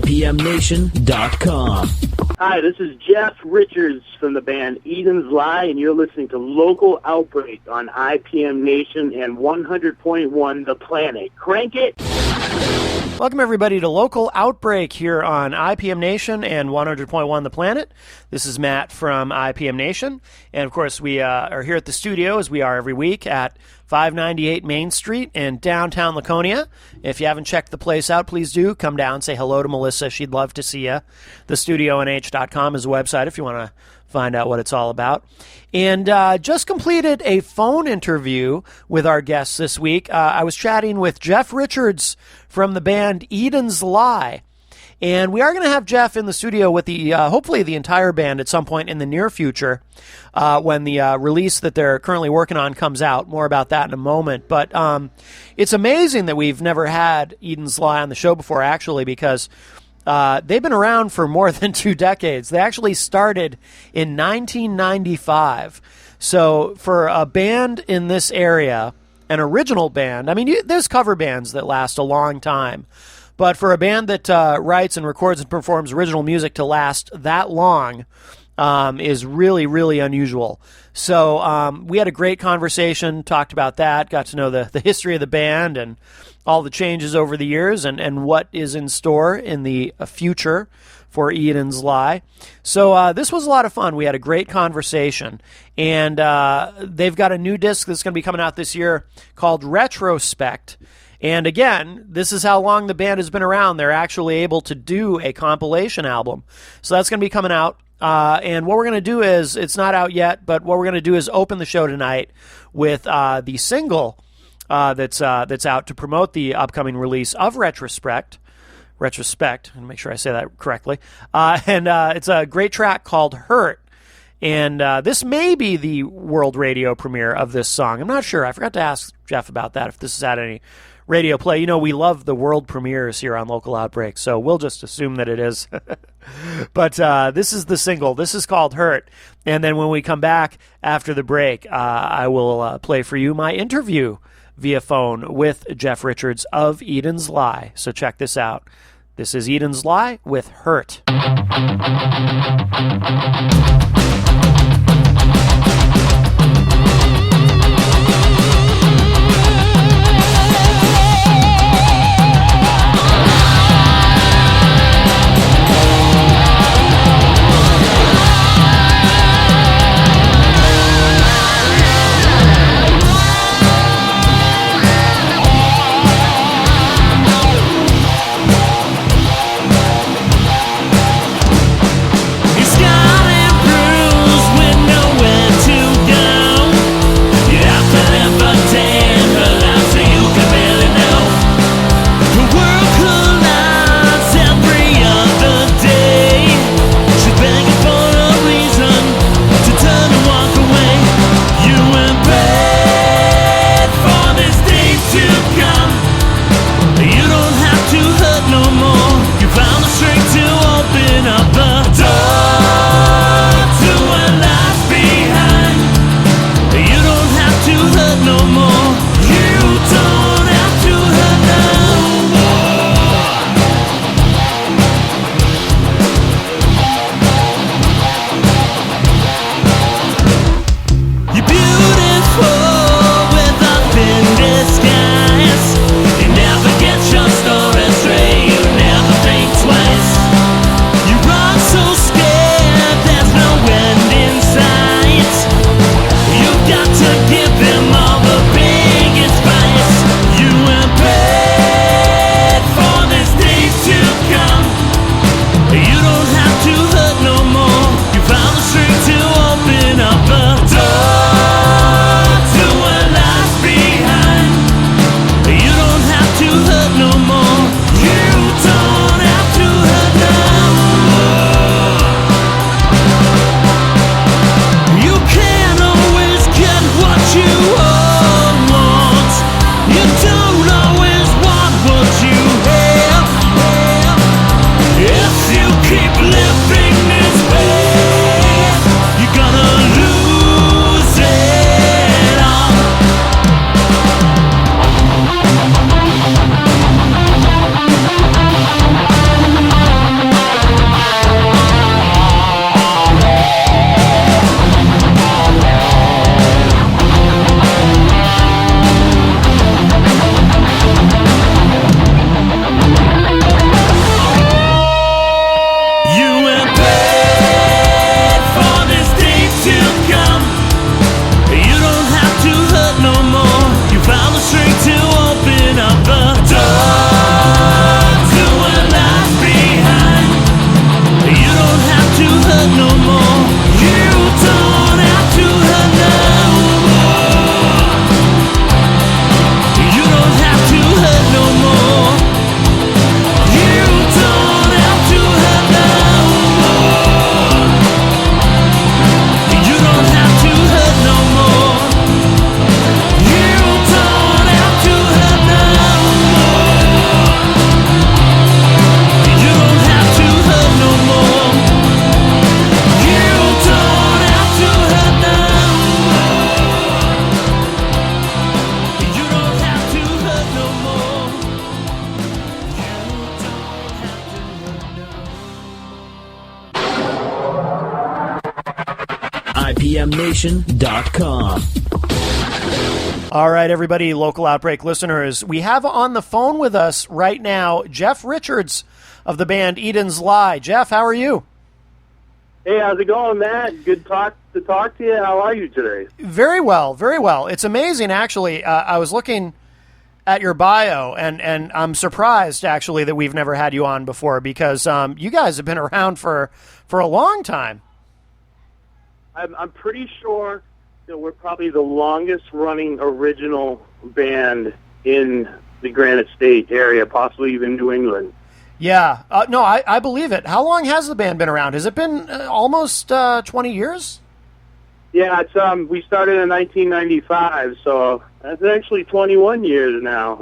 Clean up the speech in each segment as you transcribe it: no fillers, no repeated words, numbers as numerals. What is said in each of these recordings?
IPMNation.com. Hi, this is Jeff Richards from the band Eden's Lie, and you're listening to Local Outbreak on IPM Nation and 100.1 The Planet. Crank it! Welcome, everybody, to Local Outbreak here on IPM Nation and 100.1 The Planet. This is Matt from IPM Nation. And, of course, we are here at the studio, as we are every week, at 598 Main Street in downtown Laconia. If you haven't checked the place out, please do. Come down, say hello to Melissa. She'd love to see you. TheStudioNH.com is the website if you want to find out what it's all about. And just completed a phone interview with our guests this week. I was chatting with Jeff Richards from the band Eden's Lie. And we are going to have Jeff in the studio with the hopefully the entire band at some point in the near future when the release that they're currently working on comes out. More about that in a moment. But it's amazing that we've never had Eden's Lie on the show before, actually, because they've been around for more than 2 decades. They actually started in 1995. So for a band in this area, an original band, I mean, there's cover bands that last a long time. But for a band that writes and records and performs original music to last that long is really, really unusual. So we had a great conversation, talked about that, got to know the history of the band and all the changes over the years and what is in store in the future for Eden's Lie. So this was a lot of fun. We had a great conversation. And they've got a new disc that's going to be coming out this year called Retrospect. And again, this is how long the band has been around. They're actually able to do a compilation album. So that's going to be coming out. And what we're going to do is, it's not out yet, but what we're going to do is open the show tonight with the single that's out to promote the upcoming release of Retrospect, and make sure I say that correctly. And it's a great track called Hurt. And this may be the world radio premiere of this song. I'm not sure. I forgot to ask Jeff about that, if this has had any radio play. You know, we love the world premieres here on Local Outbreak, so we'll just assume that it is. But this is the single. This is called Hurt. And then when we come back after the break, I will play for you my interview via phone with Jeff Richards of Eden's Lie. So check this out. This is Eden's Lie with Hurt. It's gonna improve. IPMNation.com. All right, everybody, local Outbreak listeners, we have on the phone with us right now Jeff Richards of the band Eden's Lie. Jeff, how are you? Hey, how's it going, Matt? Good to talk to you. How are you today? Very well, very well. It's amazing, actually. I was looking at your bio, and I'm surprised, actually, that we've never had you on before because you guys have been around for a long time. I'm pretty sure that we're probably the longest-running original band in the Granite State area, possibly even New England. Yeah. No, I believe it. How long has the band been around? Has it been almost 20 years? Yeah, it's we started in 1995, so that's actually 21 years now.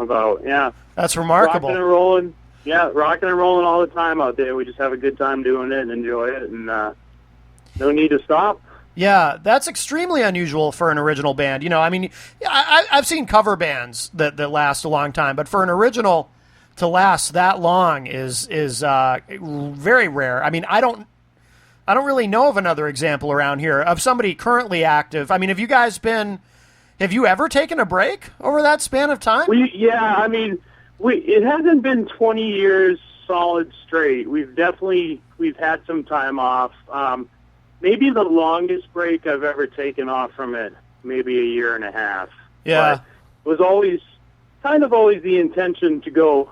That's remarkable. Rocking and rolling, rocking and rolling all the time out there. We just have a good time doing it and enjoy it, and no need to stop. Yeah, that's extremely unusual for an original band. You know, I mean, I've seen cover bands that last a long time, but for an original to last that long is very rare. I mean, I don't really know of another example around here of somebody currently active. I mean, have you ever taken a break over that span of time? It hasn't been 20 years solid straight. We've had some time off. Maybe the longest break I've ever taken off from it, maybe a year and a half. Yeah. But it was always the intention to go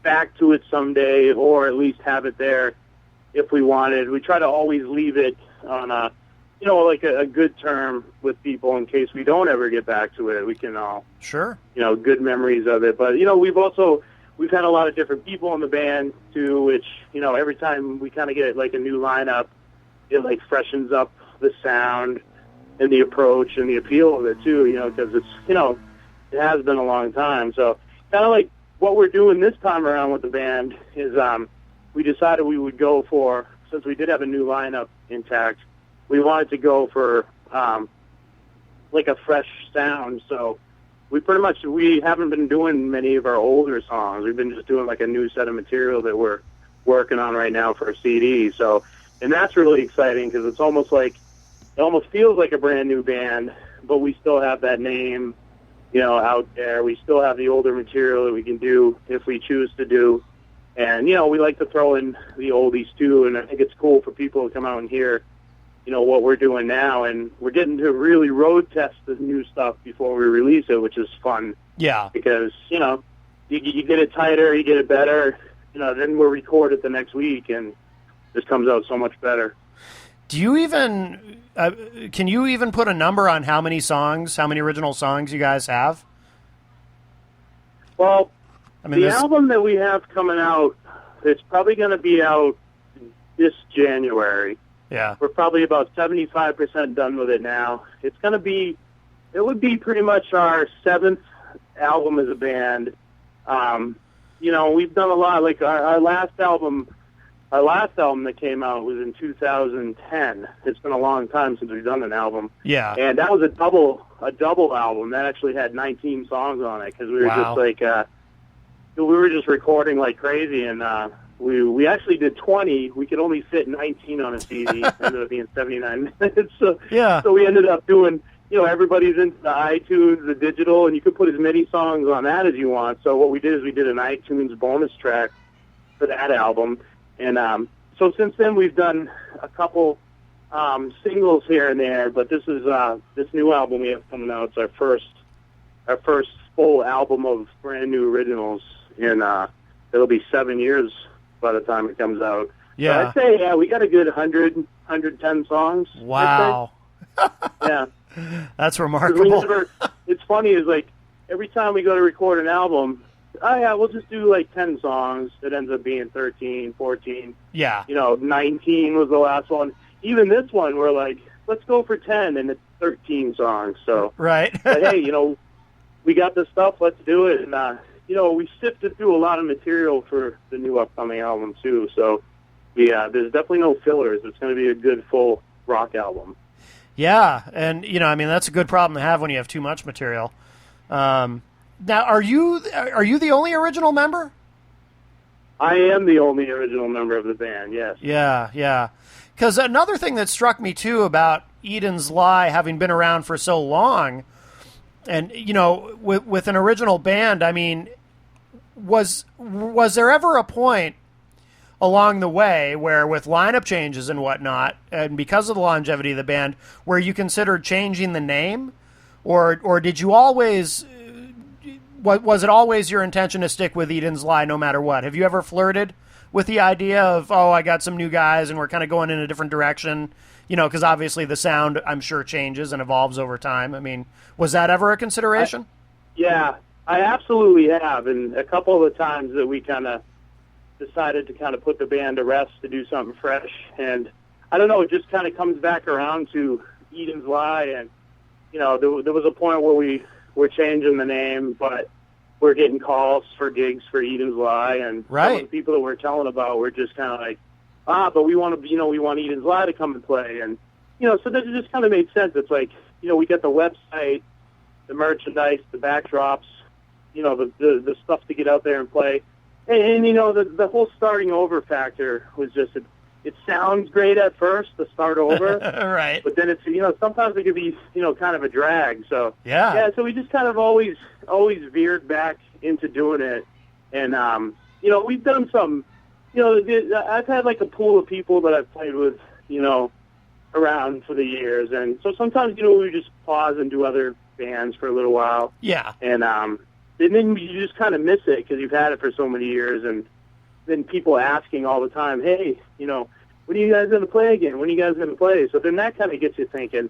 back to it someday, or at least have it there if we wanted. We try to always leave it on a good term with people in case we don't ever get back to it. We can all, sure, good memories of it. But, we've had a lot of different people in the band too, which, every time we kind of get like a new lineup, it like freshens up the sound and the approach and the appeal of it too, because it's, it has been a long time. So kind of like what we're doing this time around with the band is we decided we would go for, since we did have a new lineup intact, we wanted to go for like a fresh sound. So we haven't been doing many of our older songs. We've been just doing like a new set of material that we're working on right now for a CD. So, and that's really exciting because it almost feels like a brand new band, but we still have that name, out there. We still have the older material that we can do if we choose to do. And, we like to throw in the oldies too. And I think it's cool for people to come out and hear, what we're doing now. And we're getting to really road test the new stuff before we release it, which is fun. Yeah. Because, you get it tighter, you get it better, then we'll record it the next week and this comes out so much better. Do you even can you even put a number on how many original songs you guys have? Well, the album that we have coming out, it's probably going to be out this January. Yeah. We're probably about 75% done with it now. It would be pretty much our 7th album as a band. We've done a lot. Like our last album that came out was in 2010. It's been a long time since we've done an album. Yeah. And that was a double album. That actually had 19 songs on it because we were just like, we were just recording like crazy. And we actually did 20. We could only fit 19 on a CD. It ended up being 79 minutes. So we ended up doing, everybody's into the iTunes, the digital, and you could put as many songs on that as you want. So what we did is we did an iTunes bonus track for that album. And so since then, we've done a couple singles here and there. But this is this new album we have coming out. It's our first full album of brand new originals, and it'll be 7 years by the time it comes out. Yeah, so I'd say we got a good 110 songs. Wow. Yeah, that's remarkable. It's funny is like every time we go to record an album. Oh, yeah, we'll just do like 10 songs. It ends up being 13, 14. Yeah. 19 was the last one. Even this one, we're like, let's go for 10, and it's 13 songs. So, right. But hey, we got the stuff, let's do it. And, we sifted through a lot of material for the new upcoming album, too. So, there's definitely no fillers. It's going to be a good, full rock album. Yeah, and, that's a good problem to have when you have too much material. Now, are you the only original member? I am the only original member of the band, yes. Yeah. Because another thing that struck me, too, about Eden's Lie having been around for so long, and with an original band, I mean, was there ever a point along the way where, with lineup changes and whatnot, and because of the longevity of the band, where you considered changing the name, or did you always? Was it always your intention to stick with Eden's Lie no matter what? Have you ever flirted with the idea of, I got some new guys and we're kind of going in a different direction? Because obviously the sound, I'm sure, changes and evolves over time. I mean, was that ever a consideration? Yeah, I absolutely have. And a couple of the times that we kind of decided to kind of put the band to rest to do something fresh. And I don't know, it just kind of comes back around to Eden's Lie. And, there was a point where we were changing the name, but we're getting calls for gigs for Eden's Lie. And some of the people that we're telling about were just kind of like, but we want to, we want Eden's Lie to come and play. And, so that just kind of made sense. It's like, we get the website, the merchandise, the backdrops, the stuff to get out there and play. And the whole starting over factor was just, it sounds great at first to start over. Right. But then it's, sometimes it could be, kind of a drag. So, yeah, so we just kind of always veered back into doing it. And, we've done some, I've had like a pool of people that I've played with, around for the years. And so sometimes, we just pause and do other bands for a little while. Yeah. And then you just kind of miss it because you've had it for so many years. And then people asking all the time, hey, when are you guys going to play again? When are you guys going to play? So then that kind of gets you thinking,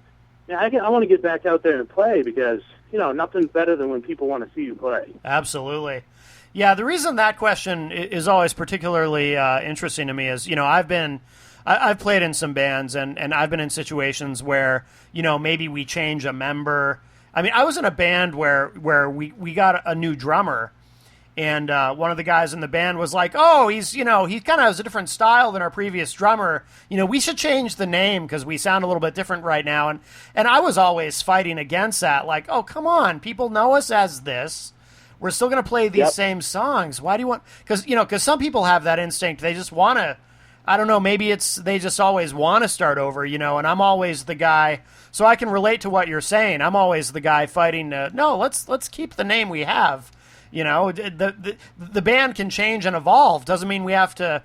I want to get back out there and play because, nothing's better than when people want to see you play. Absolutely. Yeah, the reason that question is always particularly interesting to me is, I've played in some bands and I've been in situations where, maybe we change a member. I mean, I was in a band where we got a new drummer, and one of the guys in the band was like, he kind of has a different style than our previous drummer. We should change the name because we sound a little bit different right now. And I was always fighting against that. Like, oh, come on. People know us as this. We're still going to play these same songs. Why do you want... Because some people have that instinct. They just want to... I don't know, maybe they just always want to start over, and I'm always the guy... So I can relate to what you're saying. I'm always the guy fighting no, let's keep the name we have. The band can change and evolve. Doesn't mean we have to,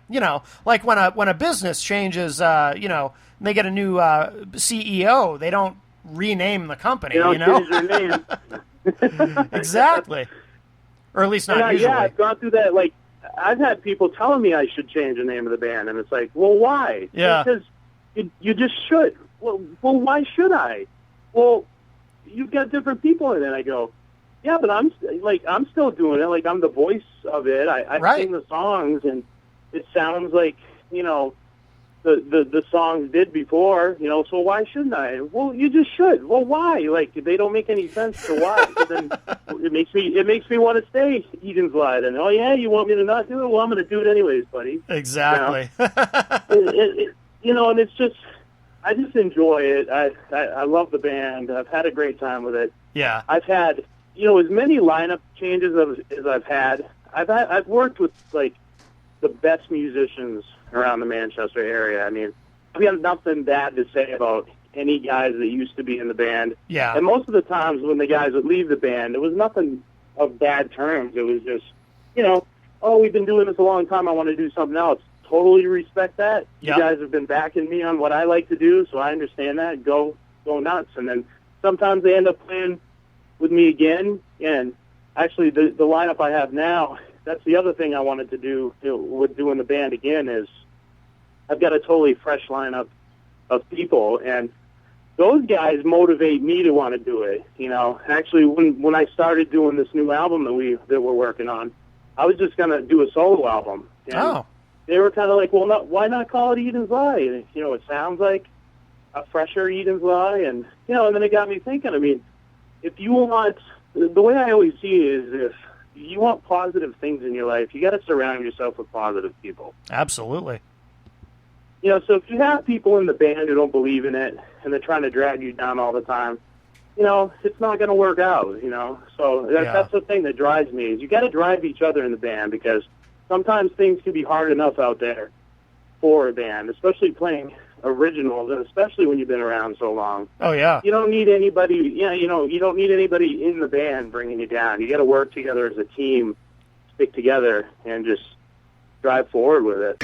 like when a business changes, they get a new CEO, they don't rename the company, change their name. Exactly. Or at least not usually. Yeah, I've gone through that. Like, I've had people telling me I should change the name of the band, and it's like, well, why? Yeah. Because you just should. Well, why should I? Well, you've got different people in it. I go, yeah, but I'm still doing it. Like, I'm the voice of it. I sing the songs, and it sounds like, the songs did before, so why shouldn't I? Well, you just should. Well, why? Like, they don't make any sense to why. So then it makes me want to stay Eden's Lie. And, oh, yeah, you want me to not do it? Well, I'm going to do it anyways, buddy. Exactly. And it's just, I just enjoy it. I love the band. I've had a great time with it. Yeah. I've had, as many lineup changes as I've had. I've worked with, like, the best musicians around the Manchester area. I mean, we have nothing bad to say about any guys that used to be in the band. Yeah. And most of the times when the guys would leave the band, it was nothing of bad terms. It was just, we've been doing this a long time. I want to do something else. Totally respect that. Yep. You guys have been backing me on what I like to do, so I understand that. Go nuts. And then sometimes they end up playing with me again. And actually, the lineup I have now, that's the other thing I wanted to do with doing the band again is I've got a totally fresh lineup of people, and those guys motivate me to want to do it. Actually, when I started doing this new album that we're working on, I was just gonna do a solo album. And they were kind of like, well, why not call it Eden's Lie? And, it sounds like a fresher Eden's Lie, and and then it got me thinking. I mean, if you want, the way I always see it is if you want positive things in your life, you got to surround yourself with positive people. Absolutely. So if you have people in the band who don't believe in it and they're trying to drag you down all the time, it's not going to work out, So that's the thing that drives me is you got to drive each other in the band because sometimes things can be hard enough out there for a band, especially playing originals, and especially when you've been around so long. Oh yeah. You don't need anybody. You don't need anybody in the band bringing you down. You got to work together as a team, stick together, and just drive forward with it.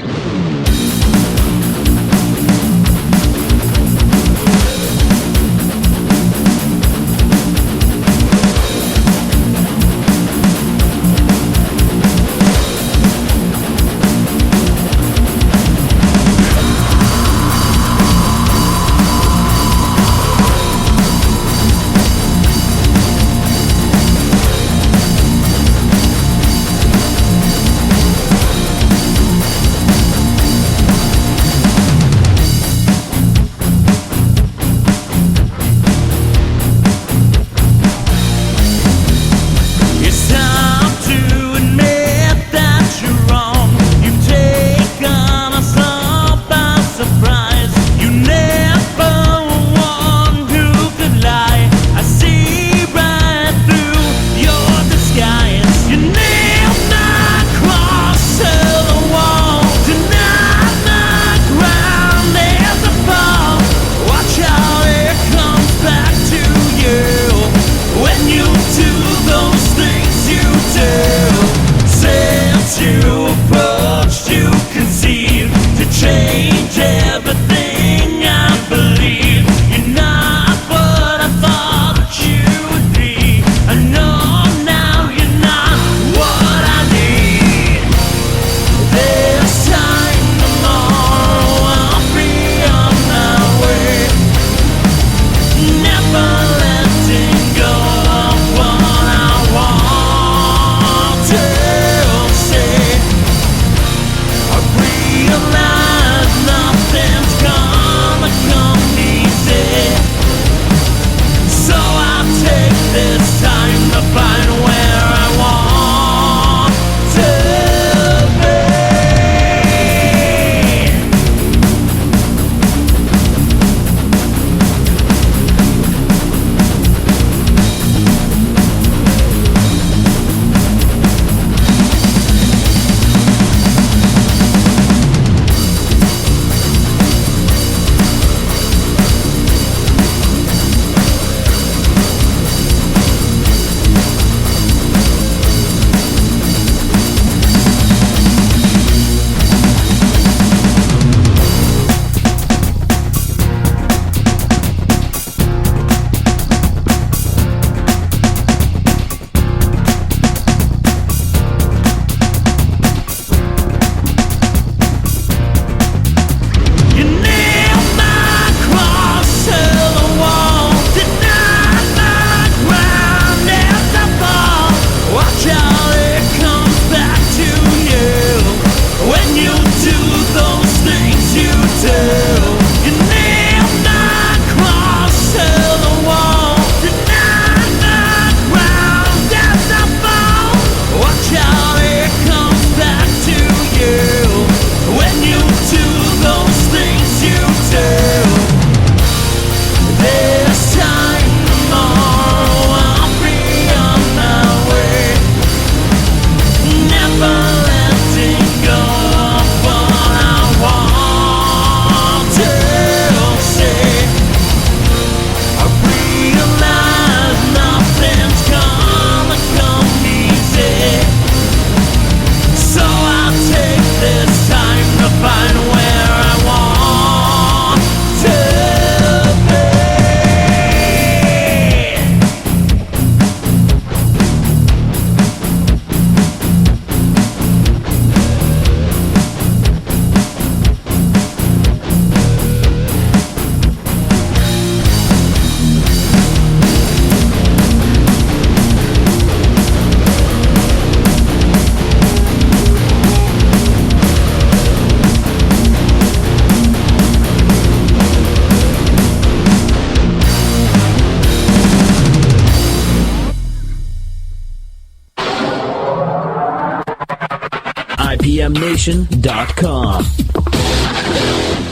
IPMNation.com.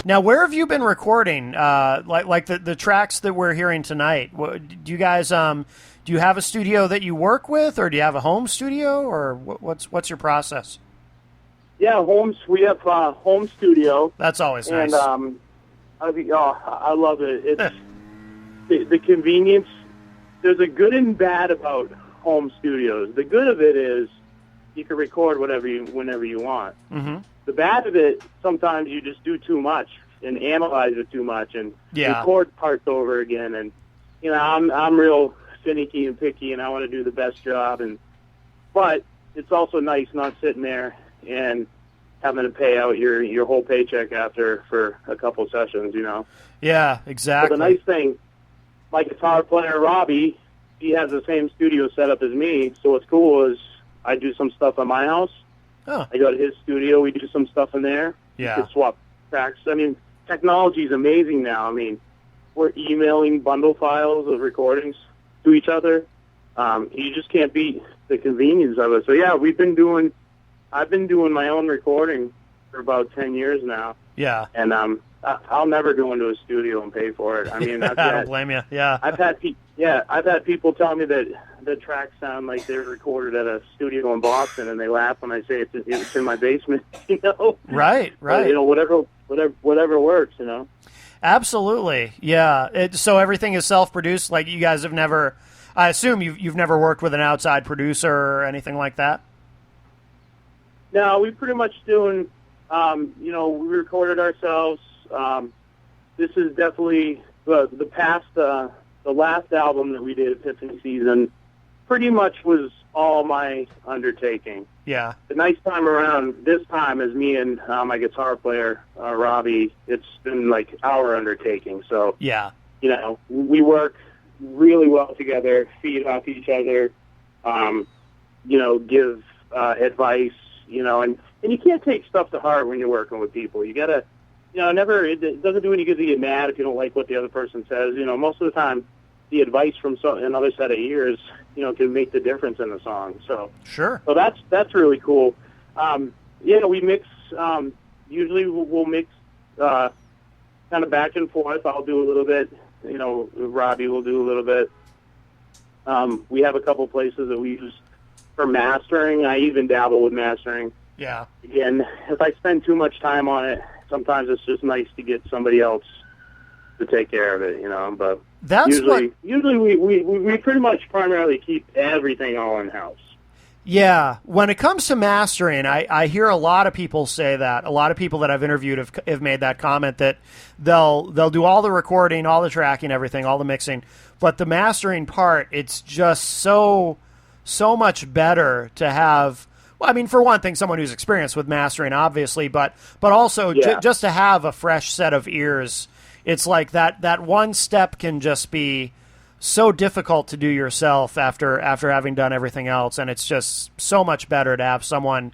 Now, where have you been recording? Like the tracks that we're hearing tonight. Do you guys do you have a studio that you work with, or do you have a home studio, or what's your process? Yeah, we have home studio. That's always nice. And I love it. It's the convenience. There's a good and bad about home studios. The good of it is you can record whenever you want. Mm-hmm. The bad of it, sometimes you just do too much and analyze it too much and record parts over again. And I'm real finicky and picky, and I want to do the best job. But it's also nice not sitting there and having to pay out your whole paycheck after for a couple sessions. Yeah, exactly. But the nice thing, my guitar player Robbie, he has the same studio setup as me. So what's cool is I do some stuff at my house. Oh. I go to his studio. We do some stuff in there. Yeah. We can swap tracks. I mean, technology is amazing now. I mean, we're emailing bundle files of recordings to each other. You just can't beat the convenience of it. So yeah, I've been doing my own recording for about 10 years now. Yeah. And I'll never go into a studio and pay for it. I mean, I don't blame you. Yeah. I've had people tell me that the tracks sound like they were recorded at a studio in Boston, and they laugh when I say it's in my basement. Right. But, whatever works. Absolutely. Yeah. So everything is self-produced. Like, you guys have never. I assume you've never worked with an outside producer or anything like that. No, we pretty much doing. We recorded ourselves. This is definitely the past. The last album that we did, Epiphany Season, pretty much was all my undertaking. Yeah. The nice time around this time is me and my guitar player, Robbie. It's been like our undertaking. So, yeah. We work really well together, feed off each other, give advice, and you can't take stuff to heart when you're working with people. You gotta, it doesn't do any good to get mad if you don't like what the other person says. Most of the time, the advice from another set of ears, can make the difference in the song. So sure. So that's really cool. We mix. Usually we'll mix kind of back and forth. I'll do a little bit. Robbie will do a little bit. We have a couple places that we use for mastering. I even dabble with mastering. Yeah. Again, if I spend too much time on it, sometimes it's just nice to get somebody else to take care of it, But that's usually we pretty much primarily keep everything all in house. Yeah. When it comes to mastering, I hear a lot of people say that. A lot of people that I've interviewed have made that comment that they'll do all the recording, all the tracking, everything, all the mixing, but the mastering part, it's just so much better to have. Well, I mean, for one thing, someone who's experienced with mastering, obviously, but also just to have a fresh set of ears. It's like that one step can just be so difficult to do yourself after having done everything else, and it's just so much better to have someone,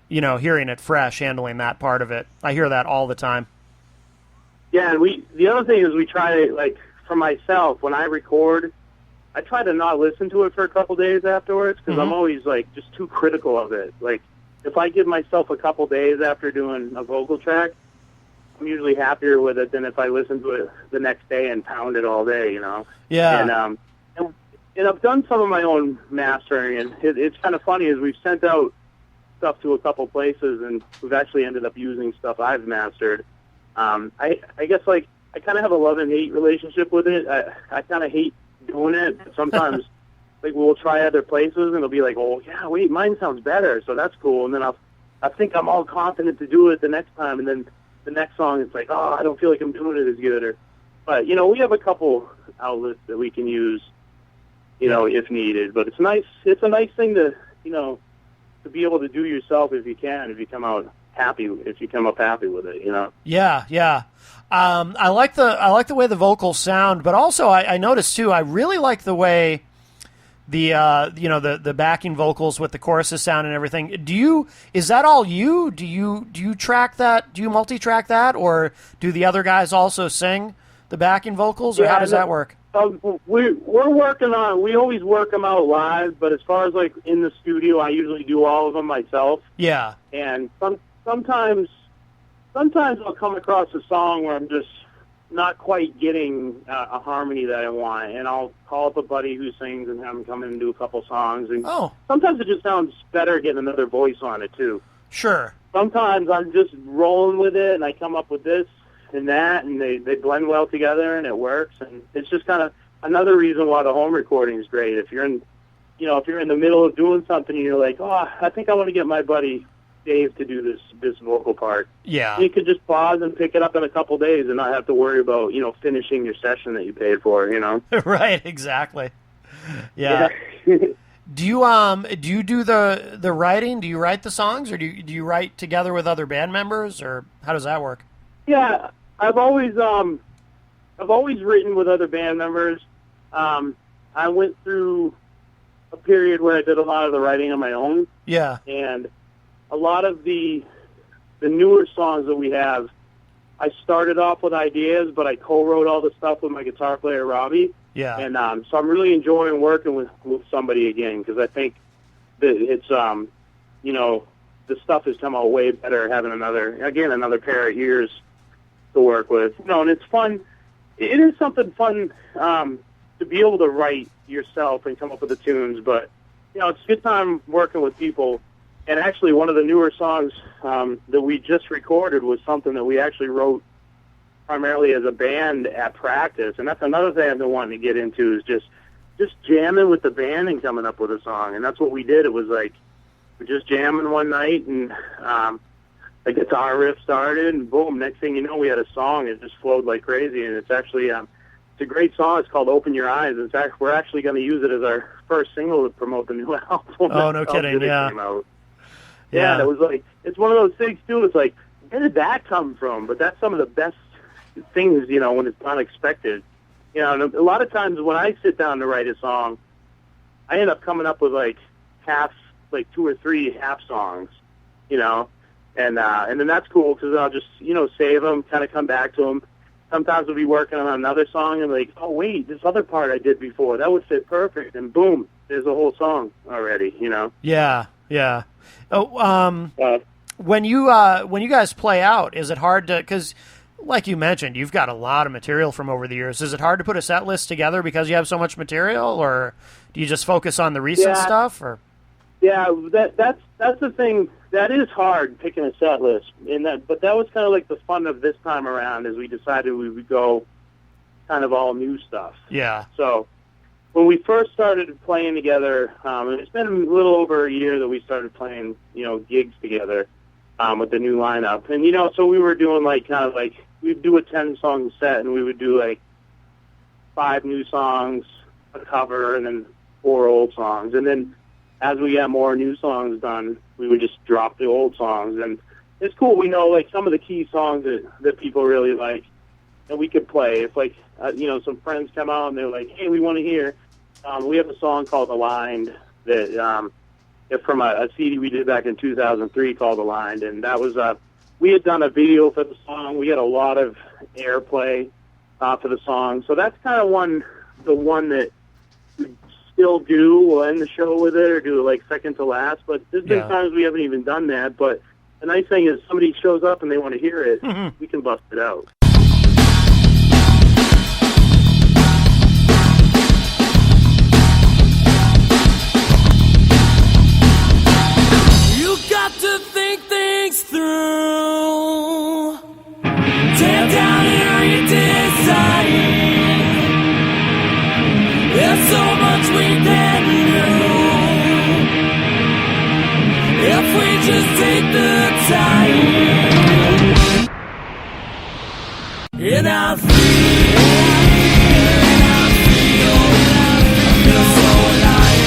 hearing it fresh, handling that part of it. I hear that all the time. Yeah, and the other thing is we try to, like, for myself, when I record, I try to not listen to it for a couple days afterwards because I'm always, like, just too critical of it. Like, if I give myself a couple days after doing a vocal track, I'm usually happier with it than if I listen to it the next day and pound it all day, Yeah. And I've done some of my own mastering, and it's kind of funny is we've sent out stuff to a couple places, and we've actually ended up using stuff I've mastered. I guess, like, I kind of have a love and hate relationship with it. I kind of hate doing it, but sometimes like we'll try other places, and it'll be like, oh yeah, wait, mine sounds better, so that's cool. And then I think I'm all confident to do it the next time, and then the next song, it's like, oh, I don't feel like I'm doing it as good. But, we have a couple outlets that we can use, if needed. But it's nice. It's a nice thing to, to be able to do yourself if you can, if you come up happy with it, Yeah. I like the way the vocals sound, but also I noticed too, I really like the way the backing vocals with the choruses sound and everything. Is that all you? Do you track that? Do you multi-track that, or do the other guys also sing the backing vocals, or how does that work? We're working on. We always work them out live, but as far as like in the studio, I usually do all of them myself. Yeah. And sometimes I'll come across a song where I'm just not quite getting a harmony that I want, and I'll call up a buddy who sings and have him come in and do a couple songs. And sometimes it just sounds better getting another voice on it too. Sure. Sometimes I'm just rolling with it, and I come up with this, and that, and they blend well together, and it works. And it's just kind of another reason why the home recording is great. If you're in, if you're in the middle of doing something, and you're like, oh, I think I want to get my buddy Dave to do this vocal part. Yeah. You could just pause and pick it up in a couple days and not have to worry about, finishing your session that you paid for, Right, exactly. Yeah. Do you do the writing? Do you write the songs, or do you write together with other band members, or how does that work? Yeah, I've always written with other band members. I went through a period where I did a lot of the writing on my own. Yeah. And a lot of the newer songs that we have, I started off with ideas, but I co-wrote all the stuff with my guitar player, Robbie. Yeah. And so I'm really enjoying working with somebody again, because I think that it's, the stuff has come out way better having another pair of ears to work with. And it's fun. It is something fun to be able to write yourself and come up with the tunes, but, it's a good time working with people. And actually, one of the newer songs that we just recorded was something that we actually wrote primarily as a band at practice. And that's another thing I've been wanting to get into, is just jamming with the band and coming up with a song. And that's what we did. It was like we're just jamming one night, and the guitar riff started, and boom, next thing you know, we had a song. It just flowed like crazy. And it's actually it's a great song. It's called "Open Your Eyes." In fact, we're actually going to use it as our first single to promote the new album. Oh, no kidding! Yeah. Came out. Yeah, it was like, it's one of those things too. It's like, where did that come from? But that's some of the best things, when it's unexpected. And a lot of times when I sit down to write a song, I end up coming up with like 2 or 3 half songs, and then that's cool, because I'll just save them, kind of come back to them. Sometimes we'll be working on another song and like, oh wait, this other part I did before, that would fit perfect, and boom, there's a whole song already. Yeah. Oh, when you guys play out, is it hard to, because like you mentioned, you've got a lot of material from over the years. Is it hard to put a set list together because you have so much material, or do you just focus on the recent stuff? Or yeah, that's the thing. That is hard, picking a set list, but that was kind of like the fun of this time around, is we decided we would go kind of all new stuff. Yeah. So when we first started playing together, and it's been a little over a year that we started playing, gigs together with the new lineup. And, so we were doing we'd do a 10-song set, and we would do 5 new songs, a cover, and then 4 old songs. And then as we got more new songs done, we would just drop the old songs. And it's cool. We know, some of the key songs that people really like, and we could play. If, some friends come out and they're like, hey, we want to hear. We have a song called Aligned that from a CD we did back in 2003 called Aligned, and that was we had done a video for the song. We had a lot of airplay for the song, so that's kind of the one that we still do. We'll end the show with it, or do it second to last. But there's been times we haven't even done that. But the nice thing is, somebody shows up and they want to hear it, we can bust it out. To think things through, tear down and redesign. There's so much we can do if we just take the time. And I feel so alive.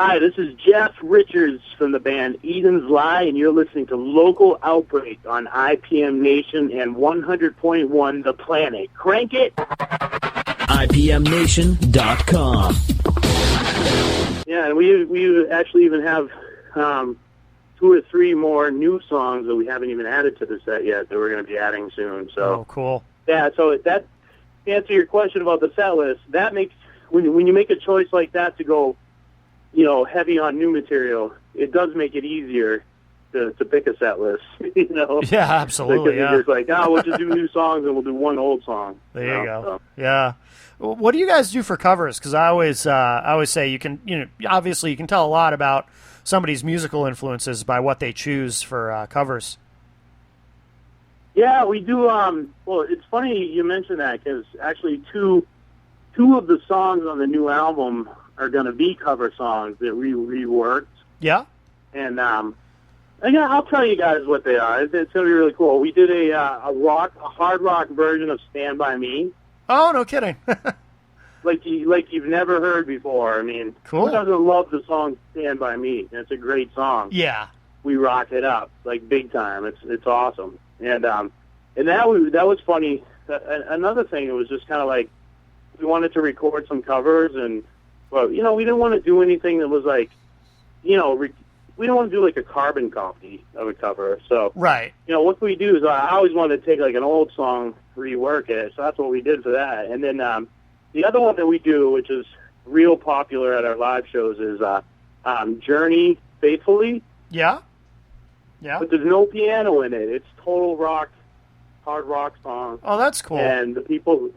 Hi, this is Jeff Richards from the band Eden's Lie, and you're listening to Local Outbreak on IPM Nation and 100.1 The Planet. Crank it! IPMNation.com. Yeah, and we actually even have 2 or 3 more new songs that we haven't even added to the set yet that we're going to be adding soon. So, Oh, cool. Yeah, so that to answer your question about the set list, that makes when you make a choice like that to go, heavy on new material, it does make it easier to pick a set list. Yeah, absolutely. Because Yeah. you're just like, we'll just do new songs and we'll do one old song. There you go. So. Yeah. What do you guys do for covers? Because I always say you can, obviously you can tell a lot about somebody's musical influences by what they choose for covers. Yeah, we do. Well, it's funny you mentioned that because actually two of the songs on the new album are going to be cover songs that we reworked. Yeah. And I'll tell you guys what they are. It's going to be really cool. We did a hard rock version of "Stand by Me." Oh, no kidding. like you've never heard before. I mean, Cool. Who doesn't love the song "Stand by Me"? It's a great song. Yeah. We rock it up like big time. It's awesome. And that was funny. Another thing, it was just kind of like we wanted to record some covers, and we didn't want to do anything that was like, we don't want to do like a carbon copy of a cover. So Right. what we do is I always wanted to take like an old song, rework it. So that's what we did for that. And then the other one that we do, which is real popular at our live shows, is Journey Faithfully. Yeah. Yeah. But there's no piano in it. It's total rock, hard rock song. Oh, that's cool. And the people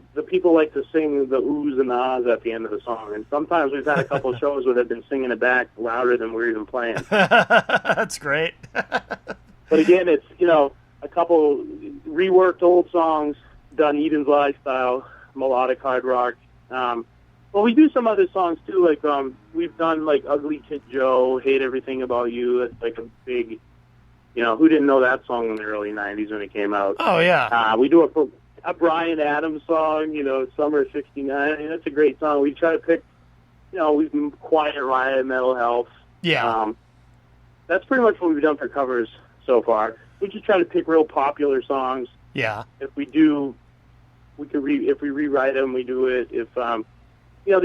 like to sing the oohs and ahs at the end of the song. And sometimes we've had a couple of shows where they've been singing it back louder than we're even playing. That's great. But again, it's, a couple reworked old songs done Eden's lifestyle, melodic hard rock. Well, we do some other songs too, like we've done like Ugly Kid Joe, Hate Everything About You. It's like a big, who didn't know that song in the early 90s when it came out? Oh, yeah. We do a Bryan Adams song, Summer of '69. I mean, that's a great song. We try to pick, we've been Quiet Riot, Mental Health. Yeah. That's pretty much what we've done for covers so far. We just try to pick real popular songs. Yeah. If we do, if we rewrite them, we do it. If the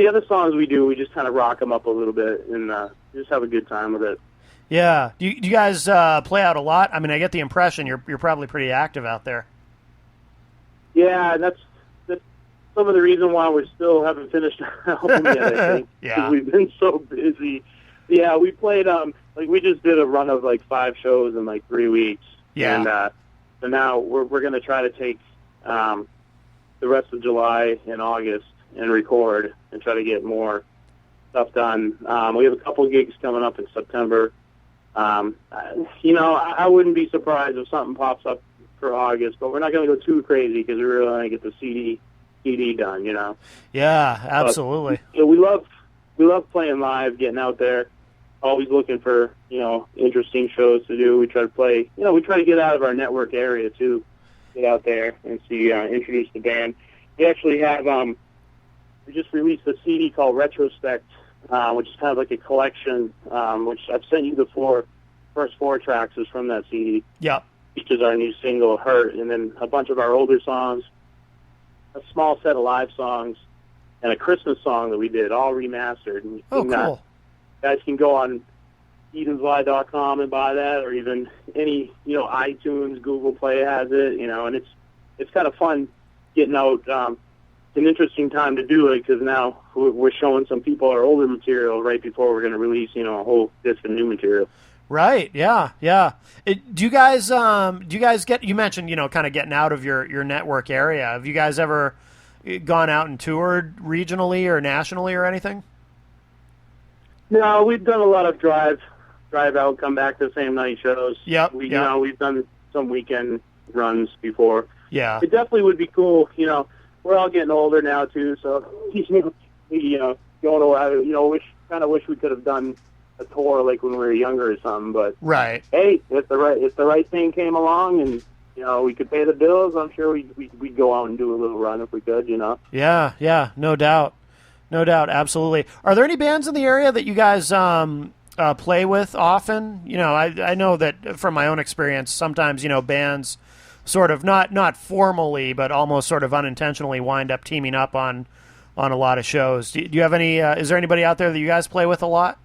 other songs we do, we just kind of rock them up a little bit and just have a good time with it. Yeah. Do you guys play out a lot? I mean, I get the impression you're probably pretty active out there. Yeah, and that's some of the reason why we still haven't finished our album yet, I think. Yeah. Because we've been so busy. Yeah, we played, we just did a run of like 5 shows in like 3 weeks. Yeah. And so now we're going to try to take the rest of July and August and record and try to get more stuff done. We have a couple of gigs coming up in September. I wouldn't be surprised if something pops up for August, but we're not going to go too crazy because we really want to get the CD done, Yeah, absolutely. So we love playing live, getting out there, always looking for, interesting shows to do. We try to play, we try to get out of our network area too, get out there and see, introduce the band. We actually have, we just released a CD called Retrospect, which is kind of like a collection, which I've sent you the first 4 tracks is from that CD. Yep. Features our new single, Hurt, and then a bunch of our older songs, a small set of live songs, and a Christmas song that we did, all remastered. And Cool. Guys can go on edenslie.com and buy that, or even any, iTunes, Google Play has it, and it's kind of fun getting out. It's an interesting time to do it because now we're showing some people our older material right before we're going to release, a whole disc of new material. Right. Yeah. Yeah. Do you guys get? You mentioned kind of getting out of your network area. Have you guys ever gone out and toured regionally or nationally or anything? No, we've done a lot of drive out, come back the same night shows. Yep. We've done some weekend runs before. Yeah. It definitely would be cool. We're all getting older now too, so going away. Wish we could have done a tour like when we were younger or something. But right. Hey, if the right thing came along and we could pay the bills, I'm sure we'd go out and do a little run if we could. Yeah. Yeah. No doubt. No doubt, absolutely. Are there any bands in the area that you guys play with often? You know, I know that from my own experience, sometimes, you know, bands sort of not formally, but almost sort of unintentionally wind up teaming up on a lot of shows. Do you have any? Is there anybody out there that you guys play with a lot?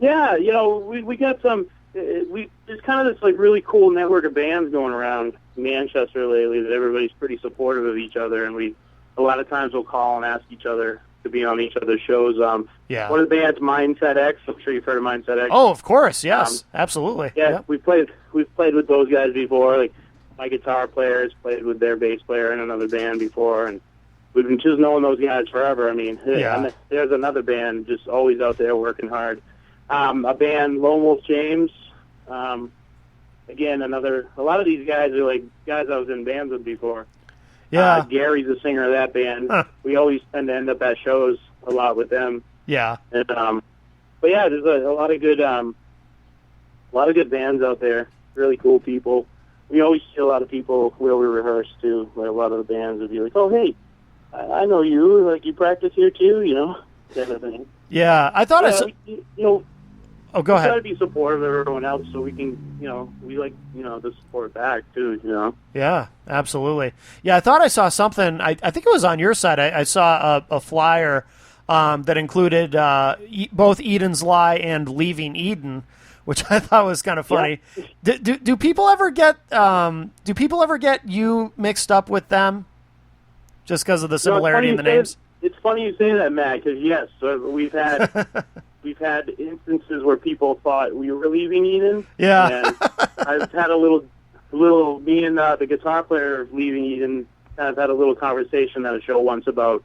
Yeah, you know, we got some. There's kind of this like really cool network of bands going around Manchester lately that everybody's pretty supportive of each other, and we a lot of times we'll call and ask each other to be on each other's shows. Yeah. One of the bands, Mindset X. I'm sure you've heard of Mindset X. Oh, of course, yes, absolutely. Yeah, yep. we've played with those guys before. Like my guitar player has played with their bass player in another band before, and we've been just knowing those guys forever. I mean, Yeah. there's another band just always out there working hard. A band, Lone Wolf James. Again, a lot of these guys are like guys I was in bands with before. Yeah. Gary's the singer of that band. Huh. We always tend to end up at shows a lot with them. Yeah. And, but yeah, there's a lot of good bands out there. Really cool people. We always see a lot of people where we rehearse too. Like a lot of the bands would be like, "Oh, hey, I know you. Like you practice here too, you know, kind of thing." Yeah, I thought You know. Oh, go we try ahead. to be supportive of everyone else, so we can, you know, we like, you know, to support back too, you know. Yeah, absolutely. Yeah, I thought I saw something. I think it was on your side. I saw a flyer that included both Eden's Lie and Leaving Eden, which I thought was kind of funny. Yeah. Do people ever get you mixed up with them just because of the similarity in the names? It's funny you say that, Matt, because yes, we've had we've had instances where people thought we were leaving Eden. Yeah. And I've had a little me and the guitar player of Leaving Eden kind of had a little conversation at a show once about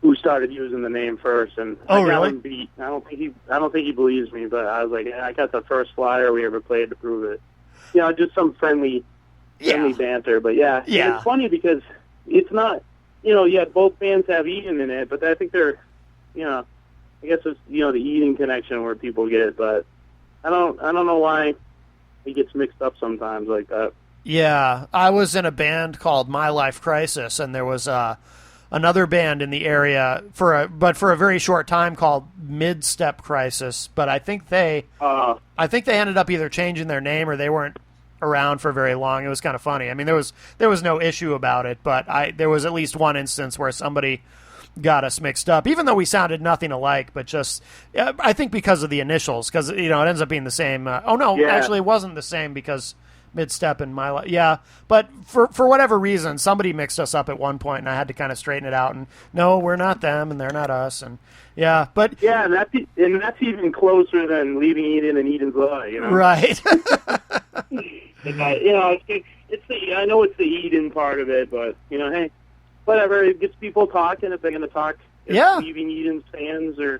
who started using the name first, and Oh, I got really? him beat. I don't think he believes me, but I was like, I got the first flyer we ever played to prove it. You know, just some friendly banter. But yeah, And it's funny because it's not. You know, yeah, both bands have Eden in it, but I think they're, you know, I guess it's, you know, the Eden connection where people get it, but I don't know why it gets mixed up sometimes like that. Yeah, I was in a band called My Life Crisis, and there was another band in the area for a very short time called Mid Step Crisis, but I think they ended up either changing their name or they weren't around for very long. It was kind of funny. I mean, there was no issue about it, but there was at least one instance where somebody got us mixed up, even though we sounded nothing alike, but just I think because of the initials, because you know it ends up being the same. Actually, it wasn't the same because Mid-Step and My Life. Yeah, but for whatever reason, somebody mixed us up at one point, and I had to kind of straighten it out. And no, we're not them, and they're not us, and yeah, but yeah, and that's even closer than Leaving Eden and Eden's Lie, you know. Right. You know, I know it's the Eden part of it, but you know, hey, whatever. It gets people talking if they're going to talk. If Leaving Eden's fans are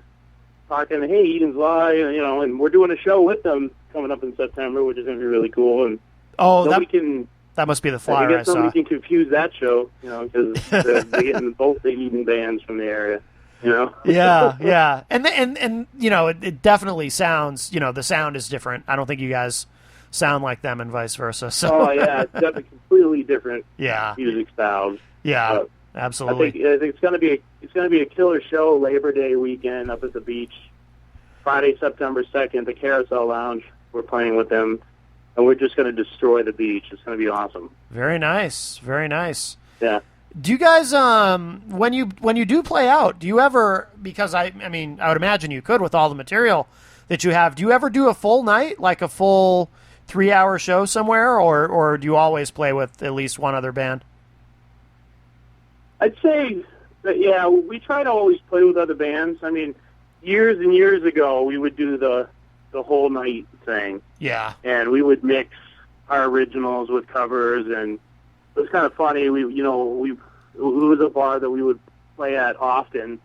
talking, hey, Eden's Lie, you know, and we're doing a show with them coming up in September, which is going to be really cool. And that must be the flyer I saw. Nobody can confuse that show, you know, because they're getting both the Eden bands from the area. You know? yeah, and you know, it definitely sounds. You know, the sound is different. I don't think you guys sound like them, and vice versa. So. Oh yeah, it's definitely completely different. Yeah. Music styles. Yeah, absolutely. I think it's gonna be a killer show Labor Day weekend up at the beach. Friday, September 2nd, the Carousel Lounge. We're playing with them, and we're just gonna destroy the beach. It's gonna be awesome. Very nice. Very nice. Yeah. Do you guys, when you do play out, do you ever, because I mean, I would imagine you could with all the material that you have, do you ever do a full night, like a full 3-hour show somewhere, or do you always play with at least one other band? I'd say that, yeah, we try to always play with other bands. I mean, years and years ago, we would do the whole night thing. Yeah. And we would mix our originals with covers, and it was kind of funny. It was a bar that we would play at often,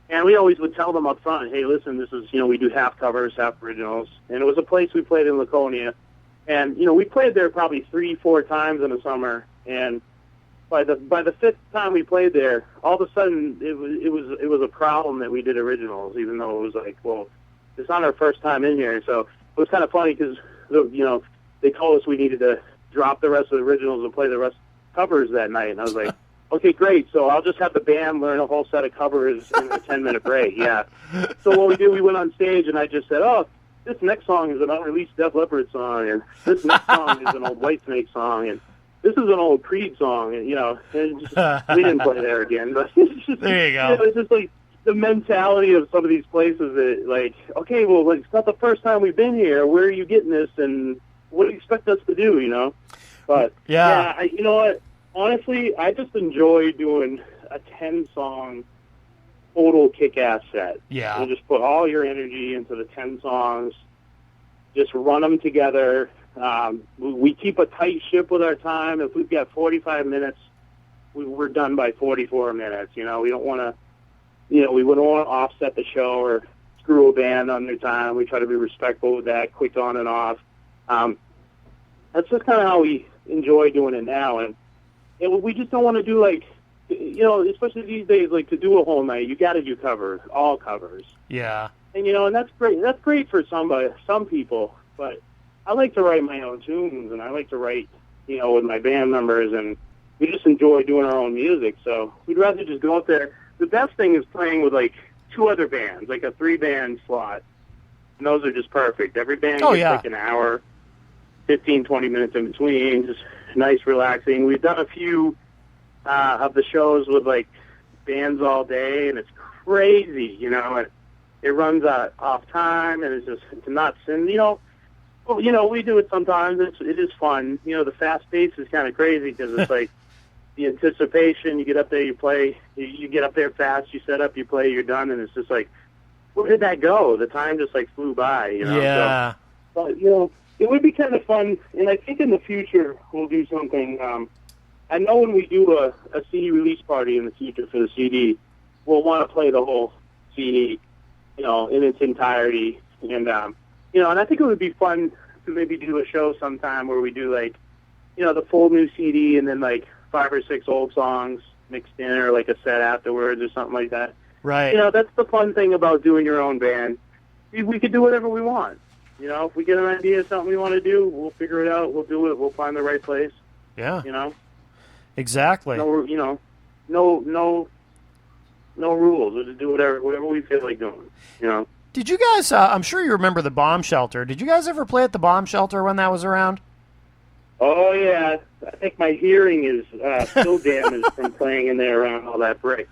and we always would tell them up front, hey, listen, this is, you know, we do half covers, half originals. And it was a place we played in Laconia, and, you know, we played there probably 3-4 times in the summer, and by the fifth time we played there, all of a sudden it was a problem that we did originals, even though it was like, well, it's not our first time in here. So it was kind of funny because, you know, they told us we needed to drop the rest of the originals and play the rest covers that night, and I was like, Okay, great. So I'll just have the band learn a whole set of covers in a 10-minute break. Yeah. So what we did, we went on stage, and I just said, oh, this next song is an unreleased Def Leppard song, and this next song is an old Whitesnake song, and this is an old Creed song, and, and just, we didn't play there again. But it's just, there you go. It's just like the mentality of some of these places that, like, okay, well, it's not the first time we've been here. Where are you getting this, and what do you expect us to do, But, you know what? Honestly, I just enjoy doing a 10-song total kick-ass set. Yeah. You just put all your energy into the 10 songs, just run them together. We keep a tight ship with our time. If we've got 45 minutes, we're done by 44 minutes. We don't want to, we wouldn't want to offset the show or screw a band on their time. We try to be respectful with that, quick on and off. That's just kind of how we enjoy doing it now. And we just don't want to do, like, especially these days, like, to do a whole night, you got to do all covers. Yeah. And, and that's great. That's great for some people. But I like to write my own tunes, and I like to write, with my band members, and we just enjoy doing our own music. So we'd rather just go out there. The best thing is playing with, like, 2 other bands, like a 3-band slot. And those are just perfect. Every band gets, like, an hour, 15, 20 minutes in between, just nice, relaxing. We've done a few of the shows with, like, bands all day, and it's crazy, and it runs off time, and it's nuts. And, we do it sometimes. It is fun. The fast pace is kind of crazy because it's like the anticipation. You get up there, you play. You get up there fast. You set up, you play, you're done, and it's just like, where did that go? The time just, like, flew by, Yeah. So, but, it would be kind of fun, and I think in the future we'll do something. I know when we do a CD release party in the future for the CD, we'll want to play the whole CD, in its entirety. And, and I think it would be fun to maybe do a show sometime where we do, like, the full new CD and then, like, 5 or 6 old songs mixed in, or, like, a set afterwards or something like that. Right. That's the fun thing about doing your own band. We could do whatever we want. If we get an idea of something we want to do, we'll figure it out. We'll do it. We'll find the right place. Yeah. Exactly. No rules. We'll just do whatever we feel like doing. Did you guys? I'm sure you remember the Bomb Shelter. Did you guys ever play at the Bomb Shelter when that was around? Oh yeah. I think my hearing is still damaged from playing in there around all that brick.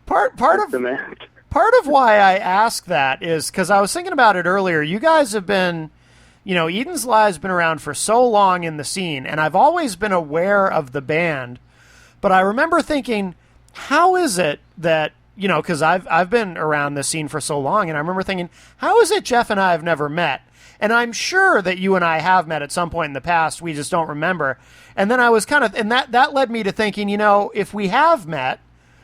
Part of why I ask that is because I was thinking about it earlier. You guys have been, Eden's Lie's been around for so long in the scene, and I've always been aware of the band. But I remember thinking, how is it that, because I've been around the scene for so long, and I remember thinking, how is it Jeff and I have never met? And I'm sure that you and I have met at some point in the past. We just don't remember. And then I was and that led me to thinking, if we have met,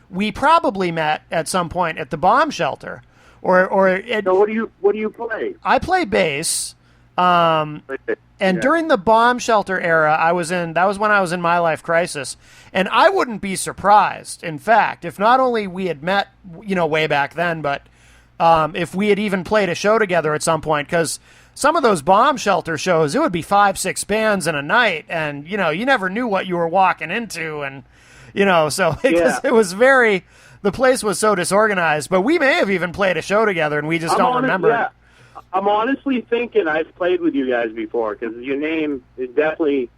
we probably met at some point at the Bomb Shelter, So what do you play? I play bass, and during the Bomb Shelter era, that was when I was in My Life Crisis, and I wouldn't be surprised. In fact, if not only we had met, way back then, but if we had even played a show together at some point, because some of those Bomb Shelter shows, it would be 5, 6 bands in a night, and you never knew what you were walking into, and. So it was the place was so disorganized, but we may have even played a show together and we just don't remember it. I'm honestly thinking I've played with you guys before because your name is definitely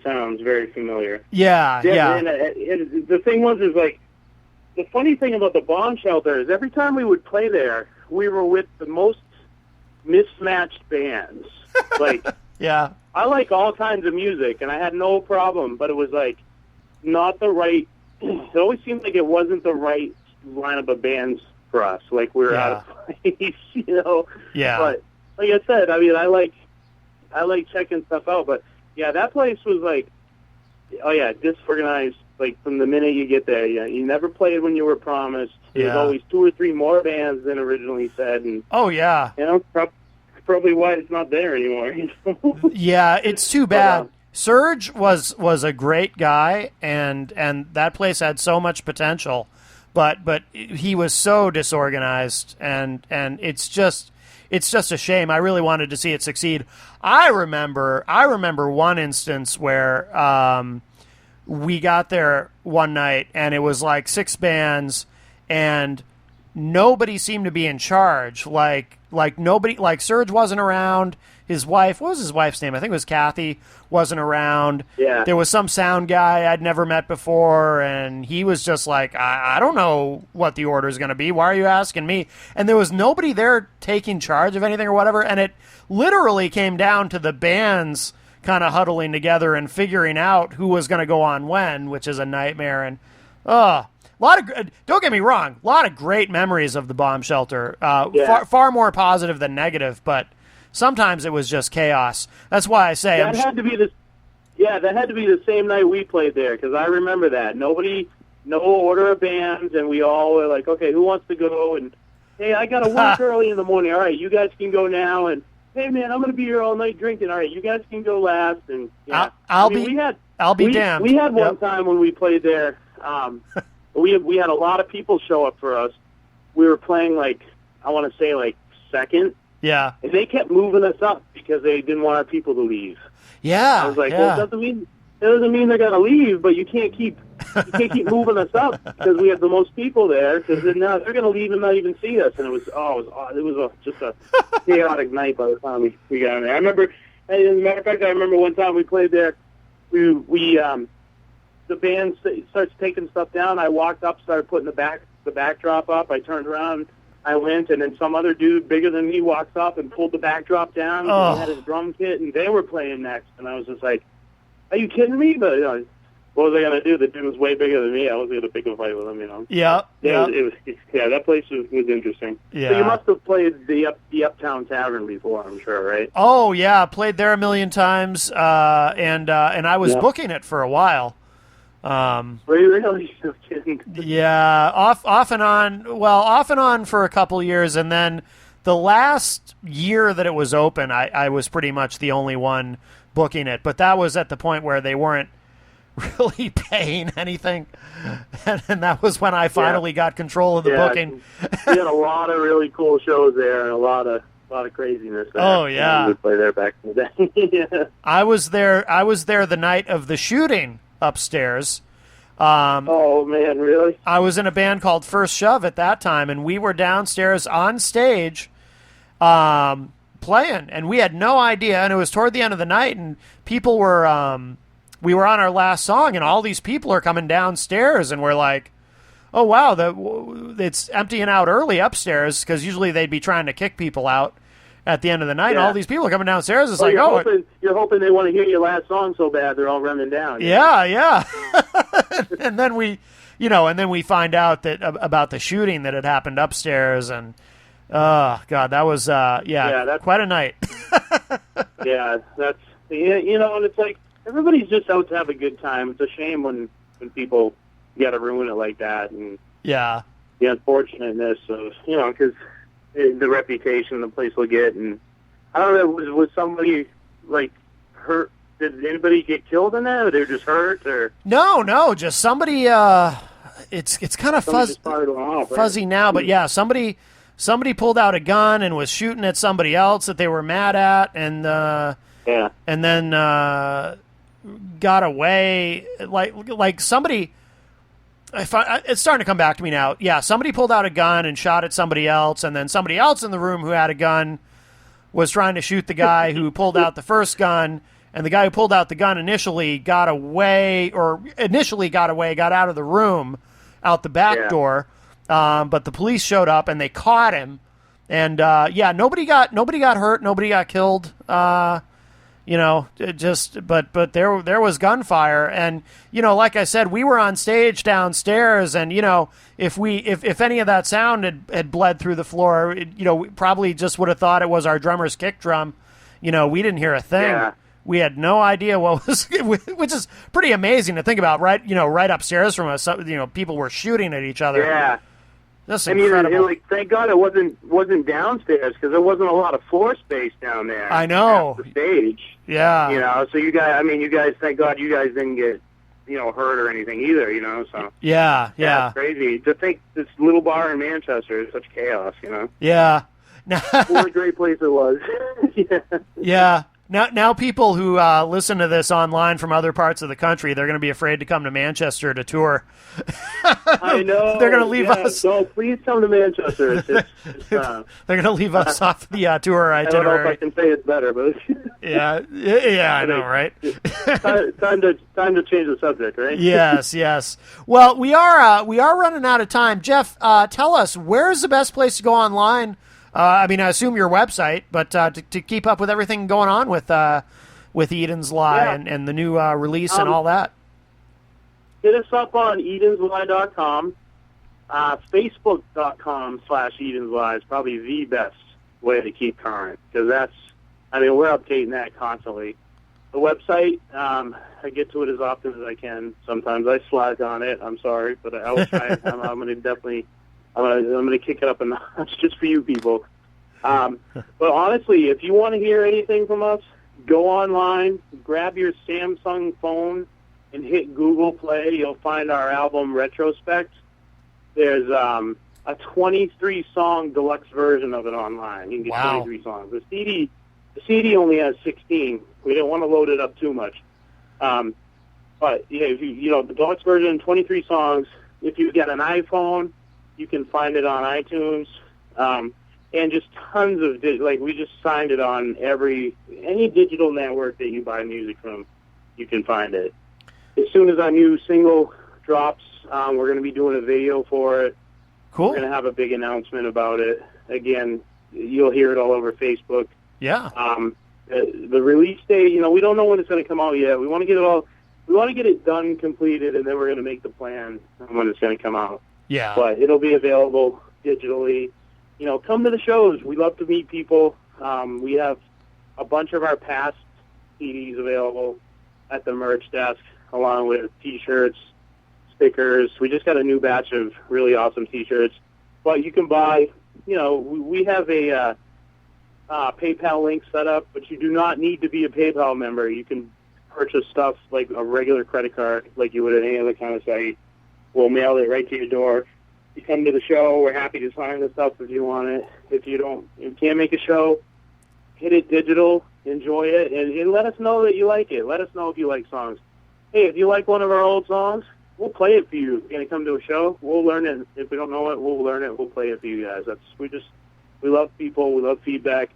sounds very familiar. Yeah. And the thing is like, the funny thing about the Bomb Shelter is every time we would play there, we were with the most mismatched bands. Like, yeah, I like all kinds of music and I had no problem, but it was like, not the right. It always seemed like it wasn't the right lineup of bands for us. Like we were out of place, Yeah. But like I said, I mean, I like checking stuff out. But yeah, that place was like, disorganized. Like from the minute you get there, you never played when you were promised. There's always 2 or 3 more bands than originally said. And probably why it's not there anymore. Yeah, it's too bad. Serge was a great guy, and that place had so much potential, but he was so disorganized, and it's just a shame. I really wanted to see it succeed. I remember one instance where we got there one night and it was like 6 bands and nobody seemed to be in charge. Like nobody, like Serge wasn't around. His wife, what was his wife's name? I think it was Kathy, wasn't around. Yeah. There was some sound guy I'd never met before, and he was just like, I don't know what the order is going to be. Why are you asking me? And there was nobody there taking charge of anything or whatever, and it literally came down to the bands kind of huddling together and figuring out who was going to go on when, which is a nightmare. And, don't get me wrong, a lot of great memories of the bomb shelter. Far more positive than negative, but sometimes it was just chaos. That's why I say that had to be the same night we played there, because I remember that. No order of bands, and we all were like, okay, who wants to go? And, hey, I got to work early in the morning. All right, you guys can go now. And, hey, man, I'm going to be here all night drinking. All right, you guys can go last. And yeah. I'll be damned. We had one time when we played there, we had a lot of people show up for us. We were playing, like, I want to say, like, second. Yeah. And they kept moving us up because they didn't want our people to leave. Yeah. I was like, well, it doesn't mean they're going to leave, but you can't keep moving us up because we have the most people there, because then now they're going to leave and not even see us. And it was just a chaotic night by the time we got in there. I remember, as a matter of fact, I remember one time we played there, the band starts taking stuff down. I walked up, started putting the backdrop up. I turned around, I went, and then some other dude bigger than me walks up and pulled the backdrop down. Oh. He had his drum kit, and they were playing next. And I was just like, are you kidding me? But what was I going to do? The dude was way bigger than me. I was going to pick a fight with him, you know. Yeah. That place was interesting. Yeah. So you must have played the Uptown Tavern before, I'm sure, right? Oh, yeah. Played there a million times, and I was booking it for a while. Really? No kidding. Yeah, off and on for a couple years, and then the last year that it was open, I was pretty much the only one booking it. But that was at the point where they weren't really paying anything, and that was when I finally got control of the booking. We had a lot of really cool shows there, and a lot of craziness there. Oh yeah, we played there back in the day. Yeah. I was there the night of the shooting upstairs. Oh man, really? I was in a band called First Shove at that time, and we were downstairs on stage playing, and we had no idea, and it was toward the end of the night, and people were we were on our last song, and all these people are coming downstairs, and we're like, oh wow, it's emptying out early upstairs, because usually they'd be trying to kick people out at the end of the night, and all these people are coming downstairs. It's you're hoping they want to hear your last song so bad they're all running down. Yeah. And then we find out that about the shooting that had happened upstairs, and oh god, that was that's quite a night. Yeah, that's and it's like everybody's just out to have a good time. It's a shame when people got to ruin it like that, and the unfortunateness of because the reputation the place will get. And I don't know, was somebody like hurt? Did anybody get killed in that, or they were just hurt? Or no, just somebody. It's kind of fuzzy now, but yeah, somebody pulled out a gun and was shooting at somebody else that they were mad at, and and then got away. Like somebody. It's starting to come back to me now. Yeah, somebody pulled out a gun and shot at somebody else, and then somebody else in the room who had a gun was trying to shoot the guy who pulled out the first gun, and the guy who pulled out the gun initially got out of the room out the back door, but the police showed up and they caught him, and nobody got hurt, nobody got killed. But there was gunfire, and like I said, we were on stage downstairs, and if any of that sound had bled through the floor, we probably just would have thought it was our drummer's kick drum. We didn't hear a thing. Yeah. We had no idea what was, which is pretty amazing to think about. Right, right upstairs from us, people were shooting at each other. Yeah. That's incredible. Thank God it wasn't downstairs, because there wasn't a lot of floor space down there. I know. At the stage. Yeah. So you guys, thank God you guys didn't get, hurt or anything either, so. Yeah. It's crazy to think this little bar in Manchester is such chaos, Yeah. What a great place it was. Yeah. Now people who listen to this online from other parts of the country, they're going to be afraid to come to Manchester to tour. I know. They're going to leave us. So please come to Manchester. They're going to leave us off the tour itinerary. I don't know if I can say it better, but yeah, I know, right? time to change the subject, right? Yes. Well, we are running out of time. Jeff, tell us, where's the best place to go online? I assume your website, but to keep up with everything going on with Eden's Lie and the new release and all that. Hit us up on edenslie.com. Facebook.com/Eden's Lie is probably the best way to keep current, because we're updating that constantly. The website, I get to it as often as I can. Sometimes I slack on it. I'm sorry, but I will try. I'm going to definitely. I'm going to kick it up a notch just for you people. But honestly, if you want to hear anything from us, go online, grab your Samsung phone, and hit Google Play. You'll find our album Retrospect. There's a 23-song deluxe version of it online. You can get 23 songs. The CD only has 16. We didn't want to load it up too much. But yeah, if the deluxe version, 23 songs. If you get an iPhone, you can find it on iTunes, and just tons of we just signed it on any digital network that you buy music from. You can find it. As soon as our new single drops, we're going to be doing a video for it. Cool. We're going to have a big announcement about it. Again, you'll hear it all over Facebook. Yeah. The release date, we don't know when it's going to come out yet. We want to get it all. We want to get it done, completed, and then we're going to make the plan on when it's going to come out. Yeah. But it'll be available digitally. Come to the shows. We love to meet people. We have a bunch of our past CDs available at the merch desk, along with T-shirts, stickers. We just got a new batch of really awesome T-shirts. But you can buy, we have a PayPal link set up, but you do not need to be a PayPal member. You can purchase stuff like a regular credit card, like you would at any other kind of site. We'll mail it right to your door. You come to the show, we're happy to sign the stuff if you want it. If you can't make a show, hit it digital, enjoy it, and let us know that you like it. Let us know if you like songs. Hey, if you like one of our old songs, we'll play it for you. If you're going to come to a show, we'll learn it. If we don't know it, we'll learn it. We'll play it for you guys. We love people. We love feedback.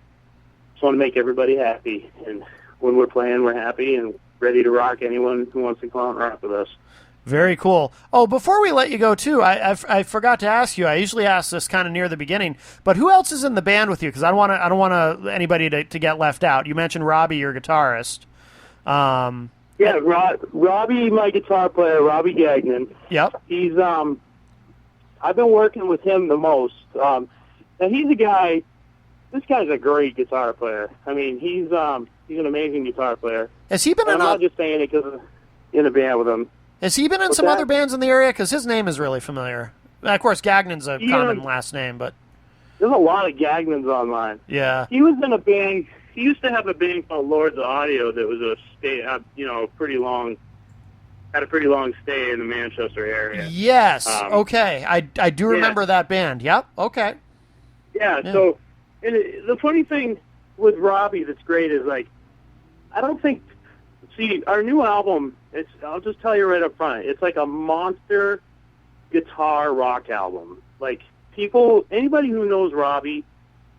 Just want to make everybody happy. And when we're playing, we're happy and ready to rock anyone who wants to come out and rock with us. Very cool. Oh, before we let you go, too, I forgot to ask you. I usually ask this kind of near the beginning, but who else is in the band with you? Because I don't want anybody to get left out. You mentioned Robbie, your guitarist. Yeah, Robbie, my guitar player, Robbie Gagnon. Yep. He's I've been working with him the most. And he's a guy. This guy's a great guitar player. He's an amazing guitar player. Has he been I'm not just saying it because in a band with him. Has he been in some other bands in the area? Because his name is really familiar. Of course, Gagnon's a common last name, but there's a lot of Gagnons online. Yeah. He was in a band. He used to have a band called Lords of Audio that was pretty long stay in the Manchester area. Yes. Okay. I do remember that band. Yep. Okay. Yeah. So, and the funny thing with Robbie that's great is I don't think. See, our new album, I'll just tell you right up front, it's like a monster guitar rock album. Anybody who knows Robbie,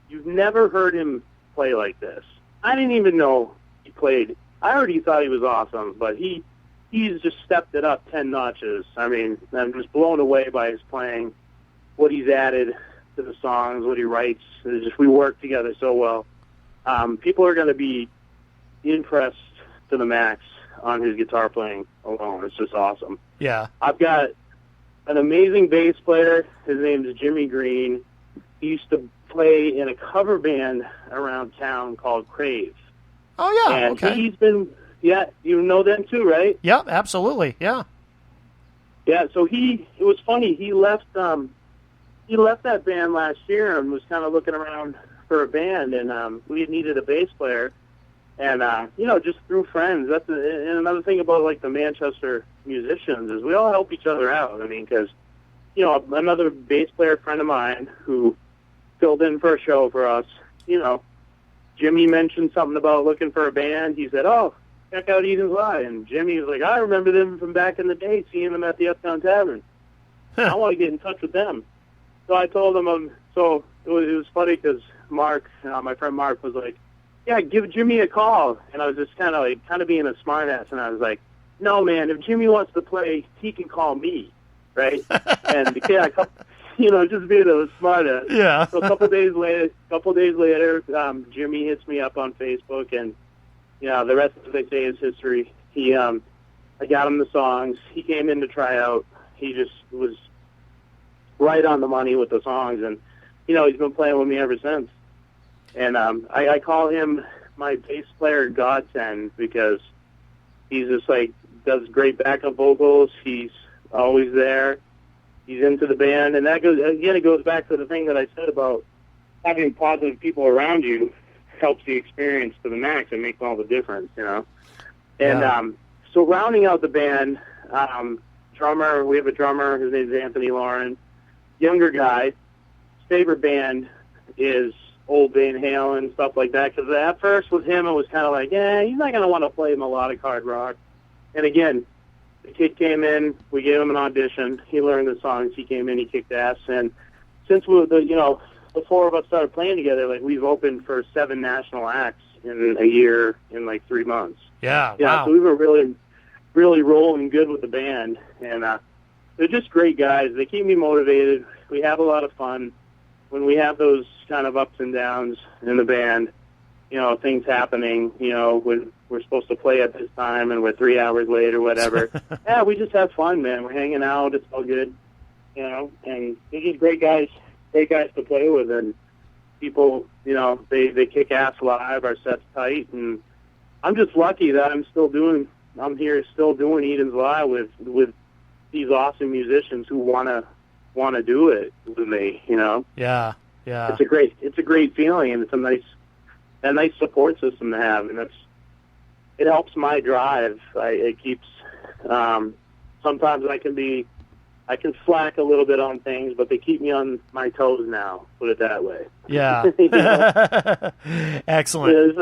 you've never heard him play like this. I didn't even know he played. I already thought he was awesome, but he's just stepped it up 10 notches. I'm just blown away by his playing, what he's added to the songs, what he writes. We work together so well. People are going to be impressed to the max on his guitar playing alone. It's just awesome. Yeah. I've got an amazing bass player. His name is Jimmy Green. He used to play in a cover band around town called Crave. Oh, yeah. And okay. he's been, you know them too, right? Yep, absolutely. Yeah. Yeah, so it was funny. He left that band last year and was kind of looking around for a band, and we needed a bass player. And, just through friends. And another thing about, the Manchester musicians is we all help each other out. Because, another bass player friend of mine who filled in for a show for us, Jimmy mentioned something about looking for a band. He said, "Oh, check out Eden's Lie." And Jimmy was like, "I remember them from back in the day, seeing them at the Uptown Tavern. I want to get in touch with them." So I told him, so it was funny because Mark, my friend Mark, was like, "Yeah, give Jimmy a call." And I was just kind of being a smartass, and I was like, "No, man, if Jimmy wants to play, he can call me, right?" And yeah, just being a smartass. Yeah. So a couple days later, Jimmy hits me up on Facebook, and the rest of they say is history. I got him the songs. He came in to try out. He just was right on the money with the songs, and he's been playing with me ever since. And I call him my bass player godsend because he's just does great backup vocals. He's always there. He's into the band, and that goes back to the thing that I said about having positive people around you helps the experience to the max and makes all the difference, And so rounding out the band, drummer, we have a drummer. His name is Anthony Lauren, younger guy. His favorite band is old Van Halen, stuff like that. Because at first with him, it was kind of like, he's not going to want to play melodic hard rock. And again, the kid came in, we gave him an audition. He learned the songs. He came in, he kicked ass. And since the four of us started playing together, we've opened for 7 national acts in a year, in 3 months. Yeah, yeah. wow. So we were really, really rolling good with the band, and they're just great guys. They keep me motivated. We have a lot of fun. When we have those kind of ups and downs in the band, things happening, when we're supposed to play at this time and we're 3 hours late or whatever. Yeah, we just have fun, man. We're hanging out. It's all good, and they're just great guys to play with. And people, they kick ass live. Our set's tight, and I'm just lucky that I'm here still doing Eden's Lie with these awesome musicians who want to do it with me, Yeah. It's a great feeling, and it's a nice support system to have, and it helps my drive. It keeps sometimes I can slack a little bit on things, but they keep me on my toes now, put it that way. Yeah. Excellent.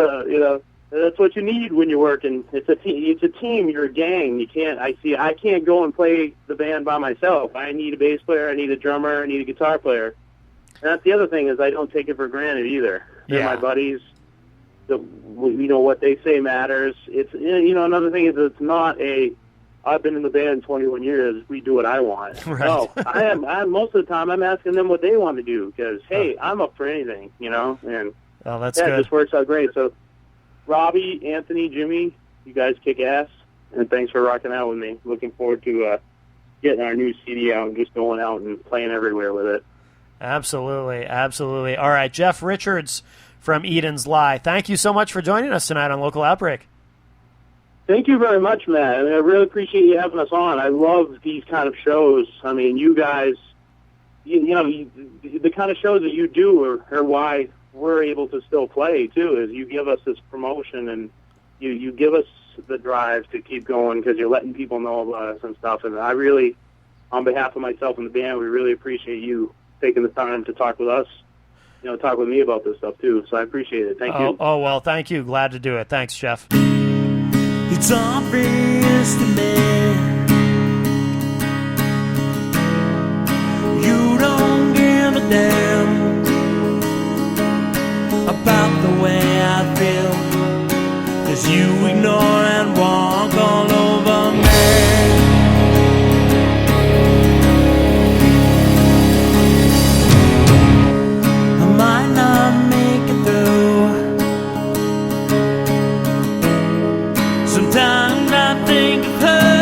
That's what you need when you're working. It's a team. You're a gang. I can't go and play the band by myself. I need a bass player. I need a drummer. I need a guitar player. And that's the other thing is I don't take it for granted either. They're my buddies. What they say matters. It's another thing is it's not I've been in the band 21 years. We do what I want. Right. No, I most of the time I'm asking them what they want to do because hey, I'm up for anything, And that's good. It just works out great. So. Robbie, Anthony, Jimmy, you guys kick ass, and thanks for rocking out with me. Looking forward to getting our new CD out and just going out and playing everywhere with it. Absolutely. All right, Jeff Richards from Eden's Lie. Thank you so much for joining us tonight on Local Outbreak. Thank you very much, Matt. I really appreciate you having us on. I love these kind of shows. I mean, you guys, the kind of shows that you do are why we're able to still play too, is you give us this promotion and you give us the drive to keep going because you're letting people know about us and stuff. And I really, on behalf of myself and the band, we really appreciate you taking the time to talk with us, talk with me about this stuff too. So I appreciate it. Thank you. Oh, well, thank you. Glad to do it. Thanks, Jeff. It's obvious to me you don't give a damn about the way I feel, 'cause you ignore and walk all over me. I might not make it through. Sometimes I think of her.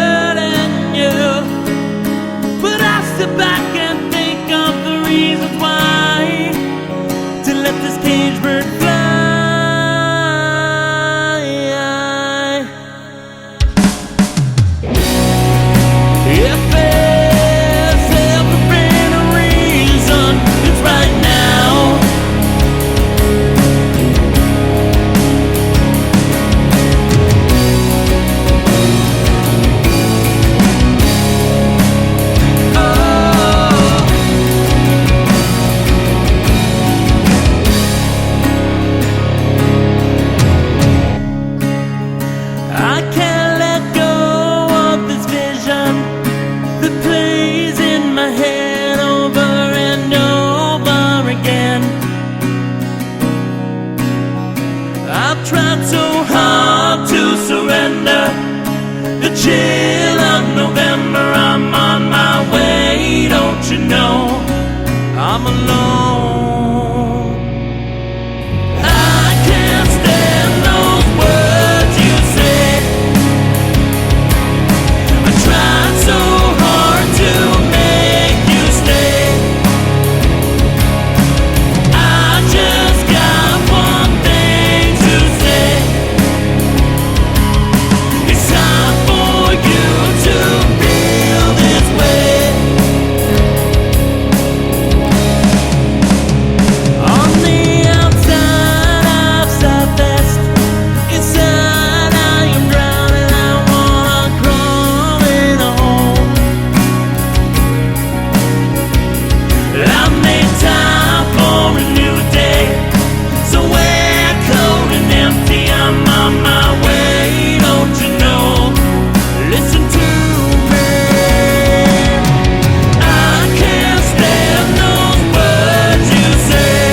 I'm alone. I can't stand those words you say. I tried so hard to make you stay. I just got one thing to say. It's time for you to feel this way. On the outside I've stopped best. Inside I am drowning. I wanna crawl in home. I've made time for a new day. Somewhere cold and empty. I'm on my way. Don't you know? Listen to me. I can't stand those words you say.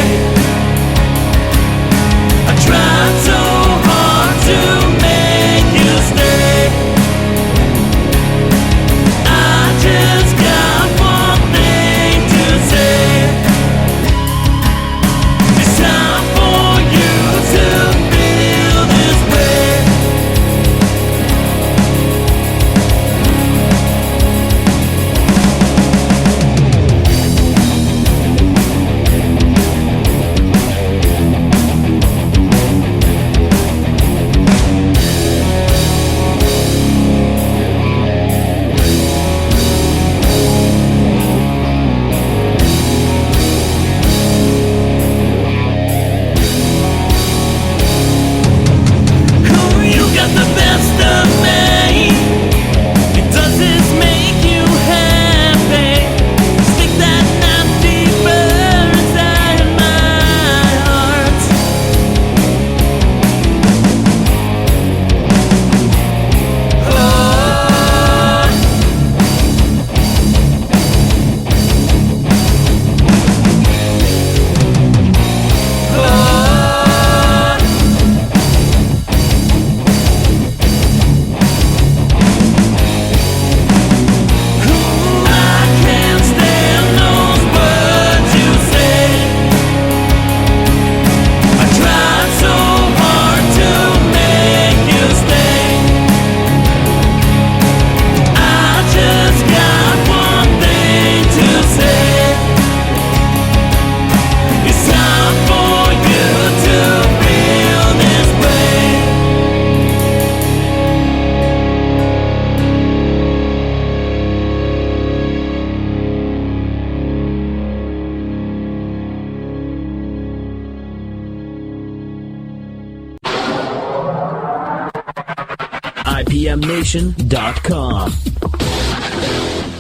I tried so hard to make you stay. I just got one thing to say. It's time for you to feel this way. You got the best of me. Does this make you happy? Stick that knife deeper inside my heart. I can't stand those words you say. I tried so hard to make you stay. I just got one thing to say. It's time for you to feel this way. IPMNation.com.